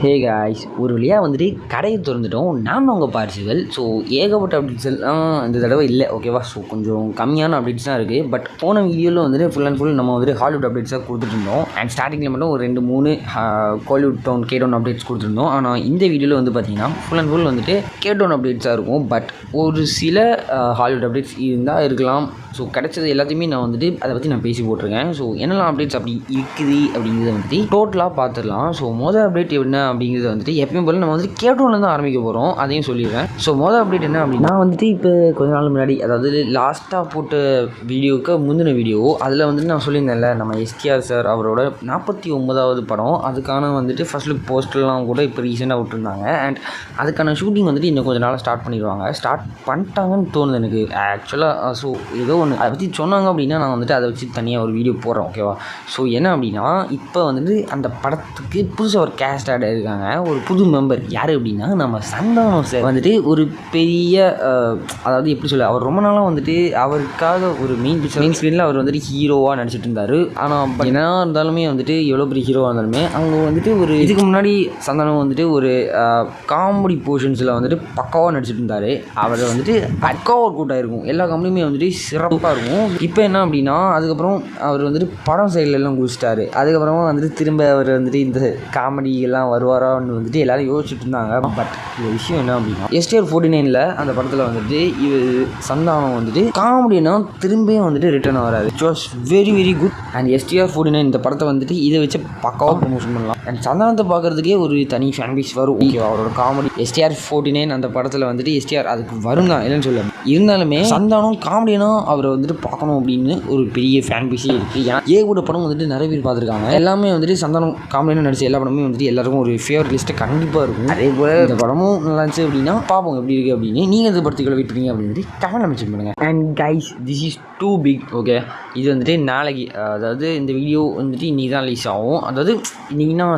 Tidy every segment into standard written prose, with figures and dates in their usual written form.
Hey guys, ஒரு வழியாக வந்துட்டு கடையை திறந்துட்டோம். நான் உங்கள் பார்சிவல். ஸோ ஏகப்பட்ட அப்டேட்ஸ் எல்லாம் இந்த தடவை இல்லை, ஓகேவா? ஸோ கொஞ்சம் கம்மியான அப்டேட்ஸ் தான் இருக்குது. பட் போன வீடியோவில் வந்துட்டு ஃபுல் அண்ட் ஃபுல் நம்ம வந்துட்டு ஹாலிவுட் அப்டேட்ஸாக கொடுத்துருந்தோம். அண்ட் ஸ்டார்டிங்கில் மட்டும் ஒரு 2-3 கோலிவுட் டவுன் கேடவுன் அப்டேட்ஸ் கொடுத்துருந்தோம். ஆனால் இந்த வீடியோவில் வந்து பார்த்தீங்கன்னா ஃபுல் அண்ட் ஃபுல் வந்துட்டு கேடவுன் அப்டேட்ஸாக இருக்கும். பட் ஒரு சில ஹாலிவுட் அப்டேட்ஸ் இருந்தால் இருக்கலாம். ஸோ கிடைச்சது எல்லாத்தையுமே நான் வந்துட்டு அதை பற்றி நான் பேசி போட்டிருக்கேன். ஸோ என்னெல்லாம் அப்டேட்ஸ் அப்படி இருக்குது அப்படிங்கிறத வந்துட்டு டோட்டலாக பார்த்துடலாம். ஸோ மொதல் அப்டேட் என்ன அப்படிங்கிறது வந்துட்டு எப்பயும் போல் நம்ம வந்துட்டு கேட்டோன்லேருந்து ஆரம்பிக்க போகிறோம், அதையும் சொல்லிடுறேன். ஸோ மொதல் அப்டேட் என்ன அப்படின்னா வந்துட்டு இப்போ கொஞ்ச நாள் முன்னாடி, அதாவது லாஸ்ட்டாக போட்ட வீடியோவுக்கு முந்தின வீடியோ, அதில் வந்துட்டு நான் சொல்லியிருந்தேன்ல, நம்ம எஸ்டிஆர் சார் அவரோட 49வது படம், அதுக்கான வந்துட்டு ஃபர்ஸ்ட் லுக் போஸ்டர்லாம் கூட இப்போ ரீசெண்டாக விட்டுருந்தாங்க. அண்ட் அதுக்கான ஷூட்டிங் வந்துட்டு இன்னும் கொஞ்சம் நாள் ஸ்டார்ட் பண்ணிடுவாங்க. ஸ்டார்ட் பண்ணிட்டாங்கன்னு தோணுது எனக்கு ஆக்சுவலாக. ஸோ ஏதோ ஒன்று அதை பற்றி சொன்னாங்க அப்படின்னா நான் வந்துட்டு அதை வச்சு தனியாக ஒரு வீடியோ போடுறேன், ஓகேவா? ஸோ என்ன அப்படின்னா இப்போ வந்துட்டு அந்த படத்துக்கு புதுசாக ஒரு கேஸ்ட் ஆட் இருக்காங்க, ஒரு புது மெம்பர். யார் அப்படின்னா நம்ம சந்தானம் சார் வந்துட்டு ஒரு பெரிய அதாவது எப்படி சொல்ல, அவர் ரொம்ப நாளாக வந்துட்டு அவருக்காக ஒரு மெயின் ஸ்க்ரீனில் அவர் வந்துட்டு ஹீரோவாக நடிச்சிட்டு இருந்தார். ஆனால் என்ன இருந்தாலுமே வந்துட்டு எவ்வளோ பெரிய ஹீரோவாக இருந்தாலுமே அவங்க வந்துட்டு ஒரு இதுக்கு முன்னாடி சந்தானம் வந்துட்டு ஒரு காமெடி போர்ஷன்ஸில் வந்துட்டு பக்காவாக நடிச்சிட்டு இருந்தார். அவர் வந்துட்டு பக்காவாக ஒர்க் அவுட் ஆகிருக்கும், எல்லா காமெடியுமே வந்துட்டு சிறப்பாக இருக்கும். இப்போ என்ன அப்படின்னா அதுக்கப்புறம் அவர் வந்துட்டு படம் சைட்லெல்லாம் குதிச்சிட்டாரு. அதுக்கப்புறமா வந்துட்டு திரும்ப அவர் வந்துட்டு இந்த காமெடி எல்லாம் வருவாரான்னு வந்துட்டு எல்லாரும் யோசிச்சுட்டு இருந்தாங்க. பட் இந்த விஷயம் என்ன அப்படின்னா எஸ்டிஆர் 49 அந்த படத்தில் வந்துட்டு இது சந்தானம் வந்துட்டு காமெடினா திரும்பியும் வந்துட்டு ரிட்டர்ன் வராது. It was very very good. And STR 49 இந்த படத்தை வந்துட்டு இதை வச்சு பக்காவாக ப்ரமோஷன் பண்ணலாம். அண்ட் சந்தானத்தை பார்க்கறதுக்கே ஒரு தனி ஃபேன் பேஸ் வரும், ஓகேவா? அவரோட காமெடி எஸ்டிஆர் 49 அந்த படத்தில் வந்துட்டு எஸ்டிஆர் அதுக்கு வரும் தான், இல்லைன்னு சொல்ல. இருந்தாலுமே சந்தானம் காமெடினா அவரை வந்துட்டு பார்க்கணும் அப்படின்னு ஒரு பெரிய ஃபேன் பேஸே இருக்குது. ஏன்னா ஏகப்பட்ட படம் வந்துட்டு நிறைய பேர் பார்த்துருக்காங்க. எல்லாமே வந்துட்டு சந்தானம் காமெடினா நடிச்ச எல்லா படமே வந்துட்டு எல்லாருக்கும் ஒரு ஃபேவரட் லிஸ்ட்டு கண்டிப்பாக இருக்கும். அதே போல் இந்த படமும் நல்லா இருந்துச்சு அப்படின்னா பார்ப்போம் எப்படி இருக்குது அப்படின்னு. நீங்கள் இந்த படத்துக்குள்ள வெயிட் பண்ணீங்க அப்படின்னு கமெண்ட் மென்ஷன் பண்ணுங்கள். And guys, this is too big, okay? இது வந்துட்டு நாளைக்கு, அதாவது இந்த வீடியோ வந்துட்டு இன்றைக்கி தான் ரிலீஸ் ஆகும். அதாவது இன்றைக்கி நான்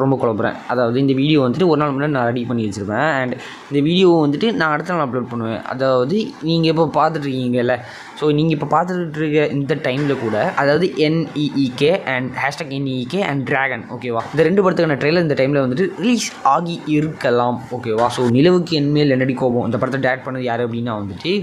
ரொம்ப குழப்பறேன். அதாவது இந்த வீடியோ வந்துட்டு ஒரு நாள் முன்னாடி நான் ரெடி பண்ணி வச்சுருப்பேன். அண்ட் இந்த வீடியோ வந்துட்டு நான் அடுத்த நாள் அப்லோட் பண்ணுவேன். அதாவது நீங்கள் இப்போ பார்த்துட்ருக்கீங்கல்ல, ஸோ நீங்கள் இப்போ பார்த்துட்டு இருக்க இந்த டைமில் கூட, அதாவது NEEK and #NEEK and dragon, ஓகேவா? இந்த 2 படத்துக்கான ட்ரெய்லர் இந்த டைமில் வந்துட்டு ரிலீஸ் ஆகி இருக்கலாம், ஓகேவா? ஸோ நிலவுக்கு என்மேல் என்னடி கோபம் இந்த படத்தை டேரக்ட் பண்ணது யார் அப்படின்னா வந்துட்டு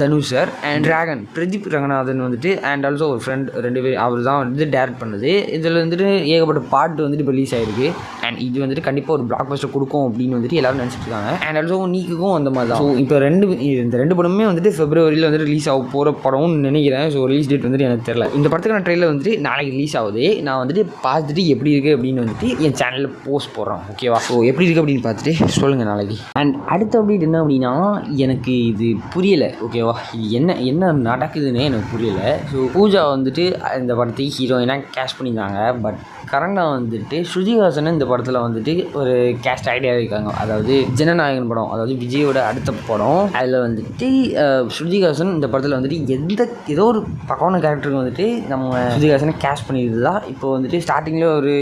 Dhanush sir. And dragon Pradeep Ranganathan வந்துட்டு அண்ட் ஆல்சோ ஒரு ஃப்ரெண்ட், 2 பேர் அவர் தான் வந்து டேரக்ட் பண்ணது. இதில் வந்துட்டு ஏகப்பட்ட பாட்டு வந்துட்டு இப்போ ரிலீஸ் ஆகிருக்கு. அண்ட் இது வந்துட்டு கண்டிப்பாக ஒரு பிளாக் பஸ்டர் கொடுக்கும் அப்படின்னு வந்துட்டு எல்லாரும் நினச்சிட்டு இருக்காங்க. அண்ட் ஆல்சோ நீக்குக்கும் அந்த மாதிரி தான். ஸோ இப்போ இந்த 2 படமே வந்துட்டு Februaryயில் வந்துட்டு ரிலீஸ் ஆக போகிற படம்னு நினைக்கிறேன். ஸோ ரிலீஸ் டேட் வந்துட்டு எனக்கு தெரியல. இந்த படத்துக்கான ட்ரெயிலர் வந்துட்டு நாளைக்கு ரிலீஸ் ஆகுது. நான் வந்துட்டு பார்த்துட்டு எப்படி இருக்குது அப்படின்னு வந்துட்டு என் சேனலில் போஸ்ட் போடுறேன், ஓகேவா? ஸோ எப்படி இருக்குது அப்படின்னு பார்த்துட்டு சொல்லுங்கள் நாளைக்கு. அண்ட் அடுத்த அப்டேட் என்ன அப்படின்னா எனக்கு இது புரியலை, ஓகே? இது என்ன நடக்குதுன்னு எனக்கு புரியல. ஸோ பூஜா வந்துட்டு இந்த படத்துக்கு ஹீரோயினாக கேஸ்ட் பண்ணியிருந்தாங்க. பட் கரண்டாக வந்துட்டு ஸ்ருதிஹாசன் இந்த படத்தில் வந்துட்டு ஒரு கேஸ்ட் ஐடியா இருக்காங்க. அதாவது ஜனநாயகன் படம், அதாவது விஜயோட அடுத்த படம். அதில் வந்துட்டு ஸ்ருதிஹாசன் இந்த படத்தில் வந்துட்டு ஏதோ ஒரு பக்கமான கேரக்டருக்கு வந்துட்டு நம்ம ஸ்ருதிஹாசனை கேஸ்ட் பண்ணியிருந்ததா இப்போ வந்துட்டு ஸ்டார்டிங்கில் ஒரு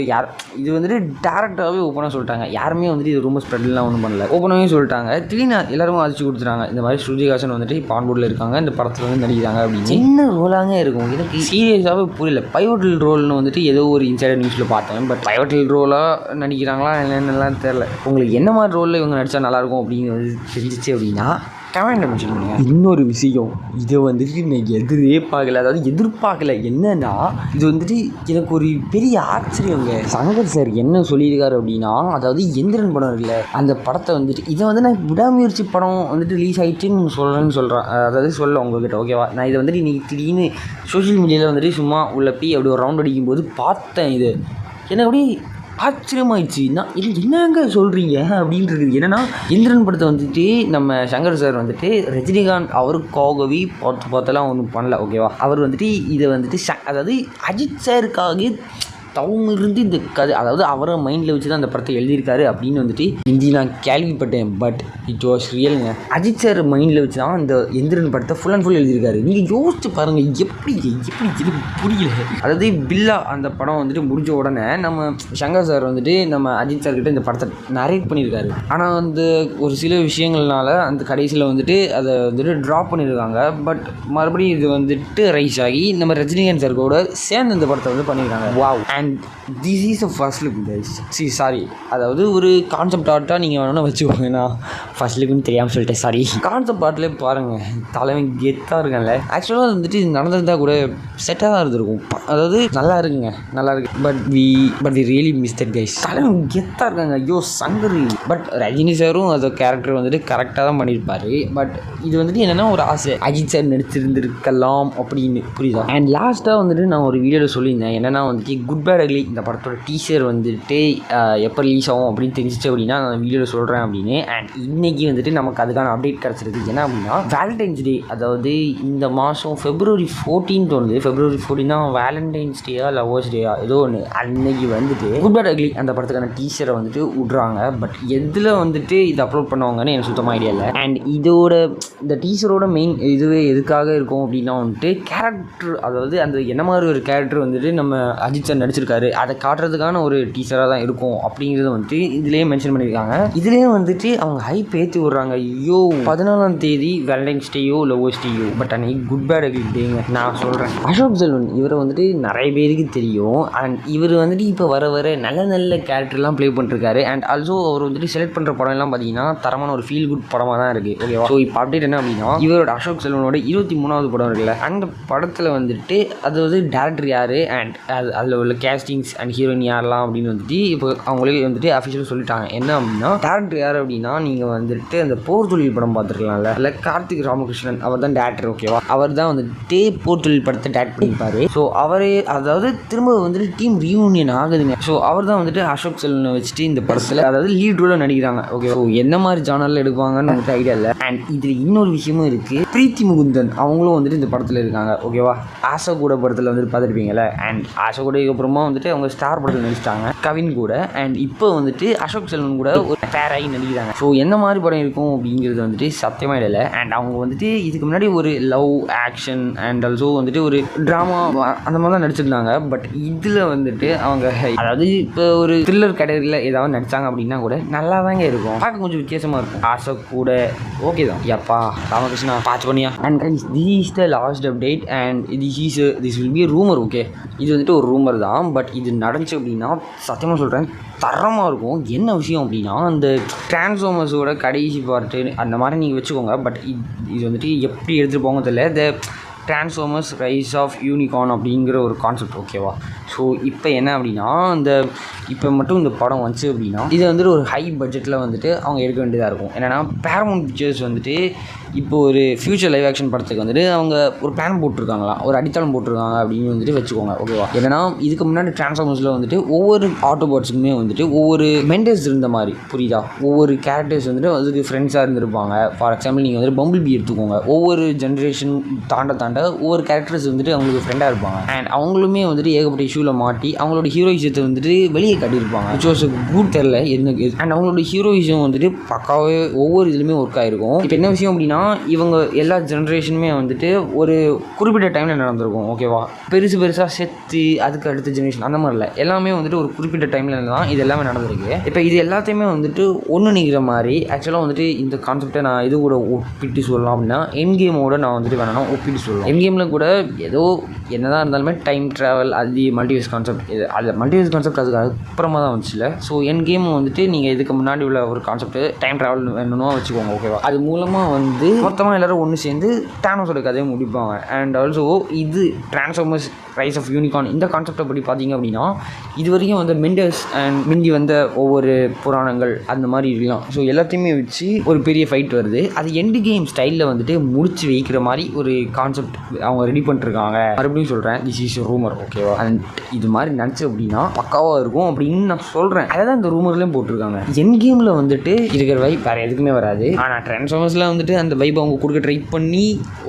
இது வந்துட்டு டேரக்டாகவே ஓப்பனாக சொல்லிட்டாங்க. யாருமே வந்துட்டு இது ரொம்ப ஸ்ப்ரெட்லாம் ஒன்றும் பண்ணல, ஓப்பனாகவே சொல்லிட்டாங்க. திடீர்னு எல்லாருமே அழிச்சு கொடுத்துட்டாங்க. இந்த மாதிரி ஸ்ருதிஹாசன் வந்துட்டு இப்போ ஆன்போர்டில் இருக்காங்க, இந்த படத்தில் வந்து நடிக்கிறாங்க அப்படின்னு. என்ன ரோலாங்க இருக்கும் எனக்கு சீரியஸாகவே புரியல. பைவட்டல் ரோல்னு வந்துட்டு ஏதோ ஒரு இன்சைடர் நியூஸில் பார்த்தேன். பட் பைவட்டல் ரோலாக நடிக்கிறாங்களா என்னென்னலாம் தெரில. உங்களுக்கு என்ன மாதிரி ரோலில் இவங்க நடித்தா நல்லாயிருக்கும் அப்படின்னு தெரிஞ்சிச்சு அப்படின்னா கமெண்ட் மென்ஷன் பண்ணுங்கள். இன்னொரு விஷயம், இதை வந்துட்டு நான் எதிர்பார்க்கல. என்னன்னா இது வந்துட்டு எனக்கு ஒரு பெரிய ஆச்சரியங்க. சங்கர் சார் என்ன சொல்லியிருக்காரு அப்படின்னா, அதாவது எந்திரன் படம் இருக்குல்ல, அந்த படத்தை வந்துட்டு இதை வந்து நான் விடாமுயற்சி படம் வந்துட்டு ரிலீஸ் ஆகிடுச்சுன்னு சொல்கிறேன். அதாவது சொல்ல உங்ககிட்ட, ஓகேவா? நான் இதை வந்துட்டு இன்றைக்கி திடீர்னு சோஷியல் மீடியாவில் வந்துட்டு சும்மா உள்ள போய் அப்படி ஒரு ரவுண்ட் அடிக்கும்போது பார்த்தேன். இது எனக்கு அப்படி ஆச்சரியமாயிடுச்சு. நான் இது என்னங்க சொல்கிறீங்க அப்படின்றது. என்னென்னா இந்திரன் படத்தை வந்துட்டு நம்ம சங்கர் சார் வந்துட்டு ரஜினிகாந்த் அவருக்காகவே பார்த்தெல்லாம் ஒன்றும் பண்ணல, ஓகேவா? அவர் வந்துட்டு இதை வந்துட்டு அதாவது அஜித் சாருக்காக தவம் இருந்து இந்த கதை, அதாவது அவரை மைண்டில் வச்சு தான் அந்த படத்தை எழுதியிருக்காரு அப்படின்னு வந்துட்டு இந்தி நான் கேள்விப்பட்டேன். பட் இட் வாஸ் ரியலுங்க. அஜித் சார் மைண்டில் வச்சு தான் இந்த எந்திரன் படத்தை ஃபுல் அண்ட் ஃபுல் எழுதியிருக்காரு. நீங்கள் யோசிச்சு பாருங்கள், எப்படி எனக்கு புரியல. அதாவது பில்லா அந்த படம் வந்துட்டு முடிஞ்ச உடனே நம்ம சங்கர் சார் வந்துட்டு நம்ம அஜித் சார்கிட்ட இந்த படத்தை நரேட் பண்ணியிருக்காரு. ஆனால் அந்த ஒரு சில விஷயங்கள்னால அந்த கடைசியில் வந்துட்டு அதை வந்துட்டு ட்ராப் பண்ணியிருக்காங்க. பட் மறுபடியும் இது வந்துட்டு ரைஸ் ஆகி நம்ம ரஜினிகாந்த் சார் கூட சேர்ந்து இந்த படத்தை வந்து பண்ணியிருக்காங்க. Wow. And this is a first look guys. Sorry, அதாவது ஒரு கான்செப்ட் ஆர்ட்டாக நீங்கள் வேணும்னா வச்சுக்கோங்க. நான் ஃபர்ஸ்ட் லுக்குன்னு தெரியாமல் சொல்லிட்டேன், சாரி. கான்செப்ட் ஆர்ட்லேயே பாருங்கள், தலைமை கெத்தாக இருக்கான்ல. ஆக்சுவலாக அது வந்துட்டு இது நடந்திருந்தால் கூட செட்டாக தான் இருந்திருக்கும். அதாவது நல்லா இருக்குங்க, நல்லா இருக்கு. But we really miss that guys. தலைமை கெத்தாக இருக்காங்க. ஐயோ சங்கரி. பட் ரஜினி சாரும் அந்த கேரக்டர் வந்துட்டு கரெக்டாக தான் பண்ணியிருப்பார். பட் இது வந்துட்டு என்னென்னா ஒரு ஆசை, அஜித் சார் நடிச்சிருந்துருக்கலாம் அப்படின்னு, புரியுதா? அண்ட் லாஸ்ட்டாக வந்துட்டு நான் ஒரு வீடியோவில் சொல்லியிருந்தேன், என்னென்னா வந்துட்டு குட் பேட் அக்லி இந்த படத்தோட டீசர் வந்துட்டு எப்போ ரிலீஸ் ஆகும் அப்படின்னு தெரிஞ்சிச்சு அப்படின்னா நான் வீடியோவில் சொல்கிறேன் அப்படின்னு. அண்ட் இன்றைக்கி வந்துட்டு நமக்கு அதுக்கான அப்டேட் கிடச்சிருக்கு. என்ன அப்படின்னா வேலண்டைன்ஸ் டே, அதாவது இந்த மாதம் February 14 தோணுது. February 14 தான் வேலண்டைன்ஸ் டேயா லவர்ஸ் டேயா ஏதோ ஒன்று. அன்னைக்கு வந்துட்டு குட் பேட் அக்லி அந்த படத்துக்கான டீசரை வந்துட்டு விட்றாங்க. பட் எதில் வந்துட்டு இது அப்லோட் பண்ணுவாங்கன்னு எனக்கு சுத்தமாக ஐடியா இல்லை. அண்ட் இதோட இந்த டீசரோட மெயின் இதுவே எதுக்காக இருக்கும் அப்படின்னா வந்துட்டு கேரக்டர், அதாவது அந்த என்ன மாதிரி ஒரு கேரக்டர் வந்துட்டு நம்ம அஜித் சார் நடிச்சிருக்காரு அதை காட்டுறதுக்கான ஒரு டீசராக தான் இருக்கும் அப்படிங்கிறது வந்துட்டு இதுலேயே மென்ஷன் பண்ணியிருக்காங்க. இதுலேயே வந்துட்டு அவங்க ஹைப் ஏற்றி விட்றாங்க. ஐயோ 14ஆம் தேதி வேலண்டைன்ஸ் டேயோ லவர்ஸ் டேயோ, பட் அன்னைக்கு குட் பேட் அக்லி டேங்க. நான் சொல்கிறேன், அசோக் செல்வன் இவரை வந்துட்டு நிறைய பேருக்கு தெரியும். அண்ட் இவர் வந்துட்டு இப்போ வர நல்ல நல்ல கேரக்டர்லாம் ப்ளே பண்ணிருக்காரு. அண்ட் ஆல்சோ அவர் வந்துட்டு செலக்ட் பண்ணுற படம் எல்லாம் பார்த்தீங்கன்னா தரமான ஒரு ஃபீல் குட் படமாக தான் இருக்குது. ஓகேவா? ஸோ இப்போ அப்டேட் என்ன அப்படின்னா இவரோட அசோக் செல்வனோட 23வது படம் இருக்குல்ல, அந்த படத்தில் வந்துட்டு அதாவது டேரக்டர் யார் அண்ட் அதில் உள்ள கேஸ்டிங்ஸ் அண்ட் ஹீரோயின் யாரெல்லாம் அப்படின்னு வந்துட்டு இப்போ அவங்களே வந்துட்டு அஃபிஷியலாக சொல்லிட்டாங்க. என்ன அப்படின்னா டேரக்டர் யார் அப்படின்னா நீங்கள் வந்துட்டு அந்த போர் தொழில் படம் பார்த்துருக்கலாம்ல, அதில் கார்த்திக் ராமகிருஷ்ணன் அவர் தான் டேரக்டர். ஓகேவா? அவர் தான் வந்துட்டு போர் தொழில் படத்தை டேரக்ட் பண்ணியிருப்பார். ஸோ அவரே அதாவது திரும்ப வந்துட்டு டீம் ரீயூனியன் ஆகுதுங்க. ஸோ அவர் தான் வந்துட்டு அசோக் செல்வனை வச்சுட்டு இந்த படத்தில் அதாவது லீட் ரோலில் நடிக்கிறாங்க. ஓகே, ஸோ என்ன மாதிரி ஜானரில் எடுப்பாங்கன்னு நமக்கு ஐடியா இல்லை. அண்ட் இதில் இன்னொரு விஷயமும் இருக்குது, பிரீத்தி முகுந்தன் அவங்களும் வந்துட்டு இந்த படத்தில் இருக்காங்க. ஓகேவா? ஆசை கூட படத்தில் வந்துட்டு பார்த்துருப்பீங்களே. அண்ட் ஆசை கூடக்கு அப்புறமா வந்துட்டு அவங்க ஸ்டார் படத்தில் நடிச்சிட்டாங்க கவின் கூட. அண்ட் இப்போ வந்துட்டு அசோக் செல்வன் கூட ஒரு பேர் ஆகி நடிக்கிறாங்க. ஸோ என்ன மாதிரி படம் இருக்கும் அப்படிங்கிறது வந்துட்டு சத்தியமாக இல்லை. அண்ட் அவங்க வந்துட்டு இதுக்கு முன்னாடி ஒரு லவ் ஆக்ஷன் அண்ட் ஆல்சோ வந்துட்டு ஒரு ட்ராமா அந்த மாதிரி தான் நடிச்சிருந்தாங்க. பட் இதில் வந்துட்டு அவங்க அதாவது இப்போ ஒரு த்ரில்லர் கேட்டகரியில் ஏதாவது நடித்தாங்க அப்படின்னா கூட நல்லா தாங்க இருக்கும், பார்க்க கொஞ்சம் வித்தியாசமாக இருக்கும். ஆசை கூட ஓகே தான். யப்பா ராமகிருஷ்ணா பார்த்து பண்ணியா. And this is the last update and this will be rumour. Okay, இது வந்துட்டு ஒரு ரூமர் தான். பட் இது நடந்துச்சு அப்படின்னா சத்தியமாக சொல்கிறேன் தரமாக இருக்கும். என்ன விஷயம் அப்படின்னா அந்த டிரான்ஸ்ஃபார்மர்ஸோட கடைசி பார்ட்டு அந்த மாதிரி நீங்கள் வச்சுக்கோங்க. பட் இது வந்துட்டு எப்படி எடுத்துகிட்டு போங்க தெரியல. இந்த டிரான்ஸ்ஃபார்மர்ஸ் ரைஸ் ஆஃப் யூனிகார்ன் அப்படிங்கிற ஒரு கான்செப்ட். ஓகேவா? ஸோ இப்போ என்ன அப்படின்னா இப்போ மட்டும் இந்த படம் வந்துச்சு அப்படின்னா இது வந்துட்டு ஒரு ஹை பட்ஜெட்டில் வந்துட்டு அவங்க எடுக்க வேண்டியதாக இருக்கும். என்னென்னா பேரமௌண்ட் பிக்சர்ஸ் வந்துட்டு இப்போ ஒரு ஃபியூச்சர் லைவ் ஆக்ஷன் படத்துக்கு வந்துட்டு அவங்க ஒரு பிளான் போட்டிருக்காங்களாம், ஒரு அடித்தளம் போட்டிருக்காங்க அப்படின்னு வந்துட்டு வச்சுக்கோங்க. ஓகேவா? ஏன்னா இதுக்கு முன்னாடி டிரான்ஸ்ஃபார்மர்ஸில் வந்துட்டு ஒவ்வொரு ஆட்டோபாட்ஸுக்குமே வந்துட்டு ஒவ்வொரு மென்டர்ஸ் இருந்த மாதிரி, புரியுதா? ஒவ்வொரு கேரக்டர்ஸ் வந்துட்டு அதுக்கு ஃப்ரெண்ட்ஸாக இருந்திருப்பாங்க. ஃபார் எக்ஸாம்பிள் நீங்கள் வந்துட்டு பம்பிள் பீ எடுத்துக்கோங்க. ஒவ்வொரு ஜென்ரேஷன் தாண்ட ஒவ்வொரு கேரக்டர்ஸ் வந்துட்டு அவங்களுக்கு ஃப்ரெண்டாக இருப்பாங்க. அண்ட் அவங்களுமே வந்துட்டு ஏகப்பட்ட இஷ்யூவில் மாட்டி அவங்களோட ஹீரோயிசத்தை வந்துட்டு வெளியே காட்டியிருப்பாங்க. விச் வாஸ் குட் தெரில என்ன. அண்ட் அவங்களோட ஹீரோயிசம் வந்துட்டு பக்காவே ஒவ்வொரு இதுலையுமே ஒர்க் ஆகிருக்கும். இப்போ என்ன விஷயம் அப்படின்னா இவங்க எல்லா ஜென்ரேஷனுமே வந்துட்டு ஒரு குறிப்பிட்ட டைமில் நடந்திருக்கும். ஓகேவா? பெருசாக செத்து அதுக்கு அடுத்த ஜென்ரேஷன் அந்த மாதிரி இல்லை, எல்லாமே வந்துட்டு ஒரு குறிப்பிட்ட டைமில் தான் இது எல்லாமே நடந்திருக்கு. இப்போ இது எல்லாத்தையுமே வந்துட்டு ஒன்று நிற்கிற மாதிரி ஆக்சுவலாக வந்துட்டு இந்த கான்செப்டை நான் இது கூட ஒப்பிட்டு சொல்லலாம் அப்படின்னா என் கேமோட நான் வந்துட்டு வேணா ஒப்பிட்டு சொல்லலாம். என் கேமில் கூட ஏதோ என்னதான் இருந்தாலுமே டைம் ட்ராவல் அது மல்டிவர்ஸ் கான்செப்ட், இது அது மல்டிவர்ஸ் கான்செப்ட் அதுக்கு அப்புறமா தான் வந்துச்சுல. ஸோ என் கேம் வந்துட்டு நீங்கள் இதுக்கு முன்னாடி உள்ள ஒரு கான்செப்ட் டைம் ட்ராவல் வேணும்னு வச்சுக்கோங்க. ஓகேவா? அது மூலமாக வந்து மொத்தமாக எல்லோரும் ஒன்று சேர்ந்து டானோஸோட கதையை முடிப்பாங்க. அண்ட் ஆல்சோ இது டிரான்ஸ்ஃபார்மர்ஸ் ரைஸ் ஆஃப் யூனிகார்ன் இந்த கான்செப்டை பற்றி பார்த்தீங்க அப்படின்னா இது வரைக்கும் வந்து மெண்டர்ஸ் அண்ட் மிந்தி வந்த ஒவ்வொரு புராணங்கள் அந்த மாதிரி இருக்கலாம். ஸோ எல்லாத்தையுமே வச்சு ஒரு பெரிய ஃபைட் வருது. அது எண்டு கேம் ஸ்டைலில் வந்துட்டு முடிச்சு வைக்கிற மாதிரி ஒரு கான்செப்ட் அவங்க ரெடி பண்ணிருக்காங்க. மறுபடியும் சொல்கிறேன், திஸ் இஸ் ரூமர். ஓகேவா? அண்ட் இது மாதிரி நினச்சி அப்படின்னா பக்காவாக இருக்கும் அப்படின்னு நான் சொல்கிறேன். அதை தான் இந்த ரூமர்லேயும் போட்டிருக்காங்க. என் கேமில் வந்துட்டு இருக்கிற வைப் வேறு எதுக்குமே வராது. ஆனால் டிரான்ஸ்ஃபார்மர்ஸில் வந்துட்டு அந்த வைப் அவங்க கொடுக்க ட்ரை பண்ணி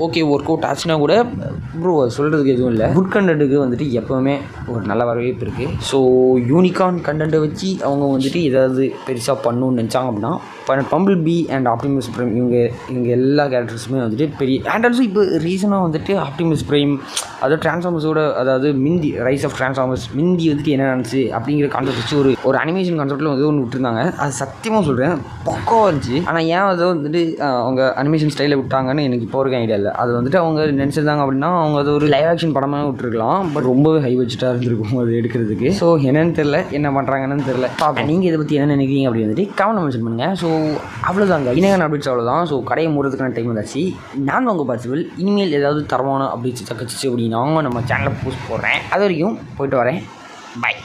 ஓகே ஒர்க் அவுட் ஆச்சுன்னா கூட ப்ரோ சொல்கிறதுக்கு எதுவும் இல்லை. குட் கண்டென்ட்டுக்கு வந்துட்டு எப்போவுமே ஒரு நல்ல வரவேற்பு இருக்குது. ஸோ யூனிகார்ன் கண்டென்ட்டை வச்சு அவங்க வந்துட்டு ஏதாவது பெருசாக பண்ணணும்னு நினச்சாங்க அப்படின்னா Bumblebee and Optimus Prime இவங்க எல்லா கேரக்டர்ஸுமே வந்துட்டு பெரிய. அண்ட் ஆல்சோ இப்போ ரீசனாக வந்துட்டு ஆப்டிமஸ் பிரைம் அதாவது ட்ரான்ஸ்ஃபார்மர்ஸோட அதாவது மிந்தி ரைஸ் ஆஃப் ட்ரான்ஸ்ஃபார்மர்ஸ் மிந்தி வந்துட்டு என்ன நடந்துச்சு அப்படிங்கிற கான்செப்ட் வச்சு ஒரு அனிமேஷன் கான்செப்ட்டில் வந்து ஒன்று விட்டுருந்தாங்க. அது சத்தியமாக சொல்கிறேன் பக்காவாக இருந்துச்சு. ஆனால் ஏன் அதை வந்துட்டு அவங்க அனிமேஷன் ஸ்டைலில் விட்டாங்கன்னு எனக்கு இப்போ வரைக்கும் ஐடியா இல்லை. அது வந்துட்டு அவங்க நினச்சிருந்தாங்க அப்படின்னா அவங்க அது ஒரு லைவ் ஆக்ஷன் படமாக விட்டுருக்கலாம். பட் ரொம்பவே ஹை பட்ஜெட்டாக இருந்திருக்கும் அது எடுக்கிறதுக்கு. ஸோ என்னன்னு தெரில, என்ன பண்ணுறாங்கன்னு தெரில. நீங்கள் இதை பற்றி என்ன நினைக்கிறீங்க அப்படி வந்துட்டு கமெண்ட் மென்ஷன் பண்ணுங்கள். ஸோ அவ்வளோதாங்க, இணையான அப்டேட்ஸ் அவ்வளோதான். ஸோ கடையை மூடுறதுக்கான டைம் வந்தாச்சு. நான் உங்கள் பார்சிபிள். இனிமேல் ஏதாவது தரமான அப்டேட்ஸ் தக்கச்சிச்சு அப்படின்னா நம்ம சேனலில் போஸ்ட் போடுறேன். அது வரைக்கும் போயிட்டு வரேன். பாய்.